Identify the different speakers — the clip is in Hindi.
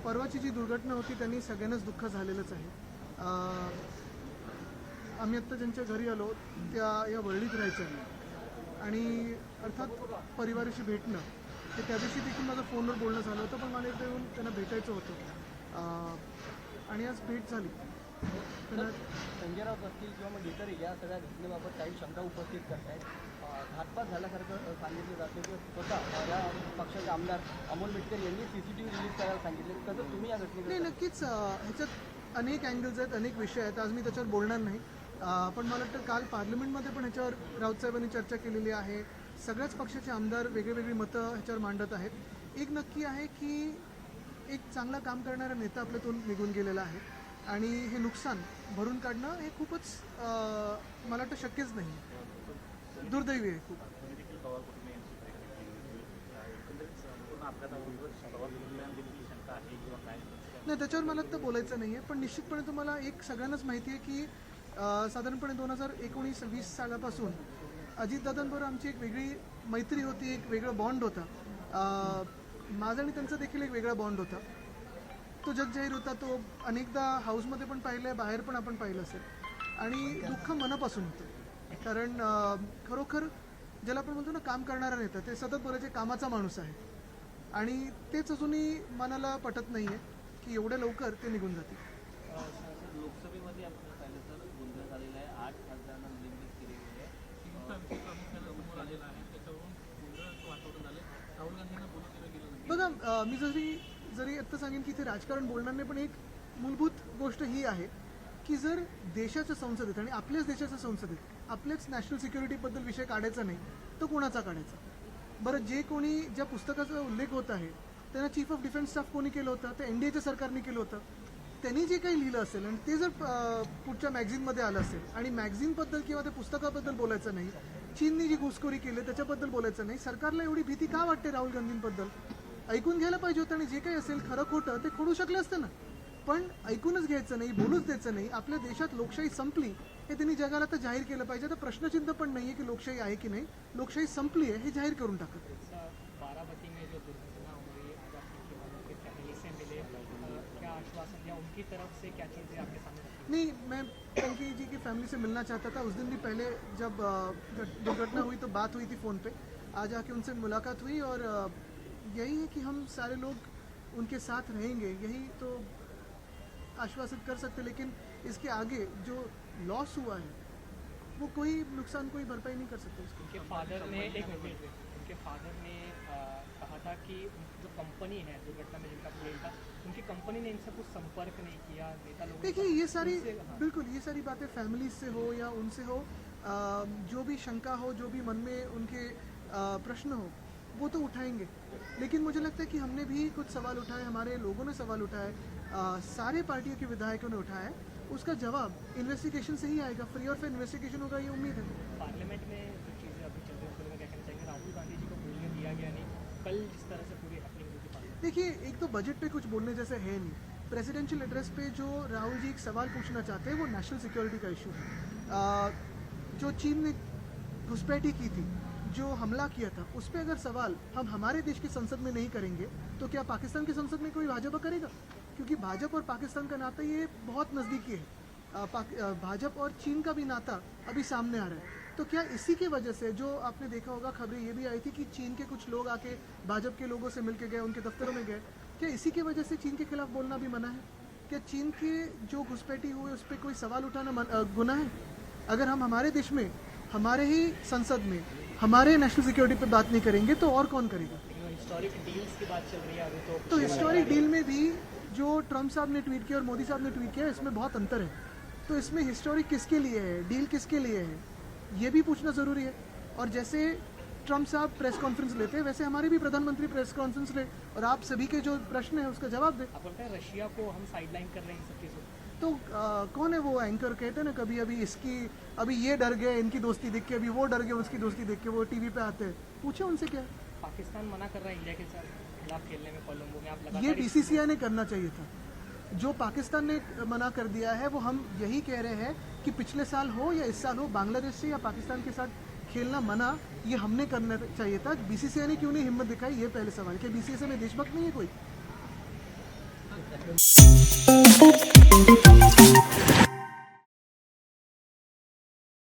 Speaker 1: परवाची जी दुर्घटना होती त्यांनी सगळ्यांनाच दुःख झालेलंच आहे. आम्ही आत्ता ज्यांच्या घरी आलो त्या या वरळीत राहायच्या आणि अर्थात परिवाराशी भेटणं ते त्या दिवशी देखील माझं फोनवर बोलणं झालं होतं, पण मला इथे येऊन त्यांना भेटायचं होतं आणि आज भेट झाली. त्यांना
Speaker 2: संजय राऊत असतील किंवा मग इतर या सगळ्या घटनेबाबत काही शंका उपस्थित करतायत. घातपात झाल्यासारखं सांगितलं जातं की स्वतः या पक्षाचे आमदार अमोल मिटकर यांनी CCTV रिलीज करायला सांगितले. कसं तुम्ही या घटनेकडे?
Speaker 1: नाही, नक्कीच ह्याच्यात अनेक अँगल्स आहेत, अनेक विषय आहेत. आज मी त्याच्यावर बोलणार नाही, पण मला वाटतं काल पार्लमेंटमध्ये पण ह्याच्यावर राऊत साहेबांनी चर्चा केलेली आहे. सगळ्याच पक्षाचे आमदार वेगळी मतं ह्याच्यावर मांडत आहेत. एक नक्की आहे की एक चांगला काम करणारा नेता आपल्यातून निघून गेलेला आहे आणि हे नुकसान भरून काढणं हे खूपच मला वाटतं शक्यच नाही, दुर्दैवी आहे खूप. नाही, त्याच्यावर मला तर बोलायचं नाही आहे, पण निश्चितपणे तुम्हाला एक सगळ्यांनाच माहिती आहे की साधारणपणे 2019-20 सालापासून अजितदादांबरोबर आमची एक वेगळी मैत्री होती, एक वेगळा बॉन्ड होता. माझा आणि त्यांचा देखील एक वेगळा बॉन्ड होता. तो जगजाहीर होता. तो अनेकदा हाऊसमध्ये पण पाहिलं आहे, बाहेर पण आपण पाहिलं असेल. आणि दुःख मनापासून होतं, कारण खरोखर ज्याला आपण म्हणतो ना काम करणारा नेता, ते सतत बोलायचे कामाचा माणूस आहे आणि तेच अजूनही मनाला पटत नाही आहे की एवढ्या लवकर ते निघून जातील.
Speaker 2: लोकसभेमध्ये आपण पाहिलं तर गोंधळ झालेला आहे. 8 खासदारांना निलंबित केले गेले आहे.
Speaker 1: बघा, मी जरी आत्ता सांगेन की इथे राजकारण बोलणार नाही, पण एक मूलभूत गोष्ट ही आहे की जर देशाच्या संसदेत आणि आपल्याच देशाच्या संसदेत आपल्याच नॅशनल सिक्युरिटीबद्दल विषय काढायचा नाही तर कोणाचा काढायचा? बरं, जे कोणी ज्या पुस्तकाचा उल्लेख होत आहे त्यांना चीफ ऑफ डिफेन्स स्टाफ कोणी केलं होतं? ते NDAच्या सरकारने केलं होतं. त्यांनी जे काही लिहिलं असेल आणि ते जर पुढच्या मॅगझिनमध्ये आलं असेल आणि मॅगझिनबद्दल किंवा त्या पुस्तकाबद्दल बोलायचं नाही, चीननी जी घुसखोरी केली त्याच्याबद्दल बोलायचं नाही, सरकारला एवढी भीती का वाटते राहुल गांधींबद्दल? ऐकून घ्यायला पाहिजे होतं आणि जे काही असेल खरं खोटं ते खोडू शकले असते ना, पण ऐकूनच घ्यायचं नाही, बोलूच द्यायचं नाही. आपल्या देशात लोकशाही संपली हे त्यांनी जगाला तर जाहीर केलं पाहिजे. तर प्रश्नचिन्ह पण नाही आहे की लोकशाही आहे की नाही, लोकशाही संपली आहे हे जाहीर करून टाकत.
Speaker 3: बाराबती में जो दुर्घटना हुई, आज आपकी फैमिली से मिले, क्या आश्वासन या उनकी तरफ से क्या चीज़ें आपके सामने रखी?
Speaker 1: नहीं, मैं पंकी जी की फैमिली से मिलना चाहता था. उस दिन भी पहले जब दुर्घटना हुई तो बात हुई थी फ़ोन पे. आज आके उनसे मुलाकात हुई और यही है कि हम सारे लोग उनके साथ रहेंगे, यही तो आश्वासित कर सकते. लेकिन इसके आगे जो लॉस हुआ है वो कोई नुकसान, कोई भरपाई नहीं कर सकते उसकी.
Speaker 3: उनके फादर ने कहा था कि जो कंपनी है दुर्घटना में जिनका प्लेन था, उनकी कंपनी ने इनसे कुछ संपर्क नहीं किया. नेता लोग
Speaker 1: देखिए, ये सारी बिल्कुल ये सारी बातें फैमिली से हो या उनसे हो, जो भी शंका हो, जो भी मन में उनके प्रश्न हो वो तो उठाएंगे. लेकिन मुझे लगता है कि हमने भी कुछ सवाल उठाए, हमारे लोगों ने सवाल उठाए, सारे पार्टियों के विधायकों ने उठाया है. उसका जवाब इन्वेस्टिगेशन से ही आएगा. फ्री और फेयर इन्वेस्टिगेशन होगा, ये उम्मीद है.
Speaker 3: पार्लियामेंट में जो चीज़ें अभी चल रही हैं उसके में क्या कहना चाहिए? राहुल गांधी जी को बोलने दिया गया नहीं, कल जिस तरह से पूरी हैपनिंग हुई थी.
Speaker 1: देखिए, एक तो बजट पे कुछ बोलने जैसे है नहीं. प्रेसिडेंशियल एड्रेस पे जो राहुल जी एक सवाल पूछना चाहते हैं वो नेशनल सिक्योरिटी का इशू है. जो चीन ने घुसपैठी की थी, जो हमला किया था, उस पर अगर सवाल हम हमारे देश की संसद में नहीं करेंगे तो क्या पाकिस्तान की संसद में कोई भाजपा करेगा? क्योंकि भाजपा और पाकिस्तान का नाता ये बहुत नज़दीकी है. भाजपा और चीन का भी नाता अभी सामने आ रहा है. तो क्या इसी की वजह से, जो आपने देखा होगा खबरें ये भी आई थी कि चीन के कुछ लोग आके भाजपा के लोगों से मिलके गए, उनके दफ्तरों में गए, क्या इसी की वजह से चीन के खिलाफ बोलना भी मना है? क्या चीन के जो घुसपैठी हुई उस पर कोई सवाल उठाना गुनाह है? अगर हम हमारे देश में, हमारे ही संसद में, हमारे नेशनल सिक्योरिटी पे बात नहीं करेंगे तो और कौन करेगा?
Speaker 3: हिस्टोरिक डील्स की बात चल रही है अभी
Speaker 1: तो हिस्टोरिक डील में भी जो ट्रम्प साहब ने ट्वीट किया और मोदी साहब ने ट्वीट किया, इसमें बहुत अंतर है. तो इसमें हिस्टोरिक किसके लिए है, डील किसके लिए है, ये भी पूछना ज़रूरी है. और जैसे ट्रम्प साहब प्रेस कॉन्फ्रेंस लेते हैं वैसे हमारे भी प्रधानमंत्री प्रेस कॉन्फ्रेंस ले और आप सभी के जो प्रश्न है उसका जवाब दें.
Speaker 3: आप बोलते हैं रशिया को हम साइडलाइन कर रहे हैं इन सब चीज़ों.
Speaker 1: तो कौन है वो एंकर? कहते हैं ना कभी अभी ये डर गए इनकी दोस्ती देख के, अभी वो डर गए उसकी दोस्ती देख के, वो टीवी पे आते हैं. पूछे उनसे क्या है.
Speaker 3: पाकिस्तान मना कर रहा है इंडिया के खिलाफ खेलने में कोलंबो में. आप
Speaker 1: ये
Speaker 3: लगातार
Speaker 1: BCCI ने करना चाहिए था. जो पाकिस्तान ने मना कर दिया है वो हम यही कह रहे हैं कि पिछले साल हो या इस साल हो, बांग्लादेश से या पाकिस्तान के साथ खेलना मना ये हमने करना चाहिए था. BCCI ने क्यों नहीं हिम्मत दिखाई, ये पहले सवाल. क्या BCCI में देशभक्त नहीं है कोई?
Speaker 3: धन्यवाद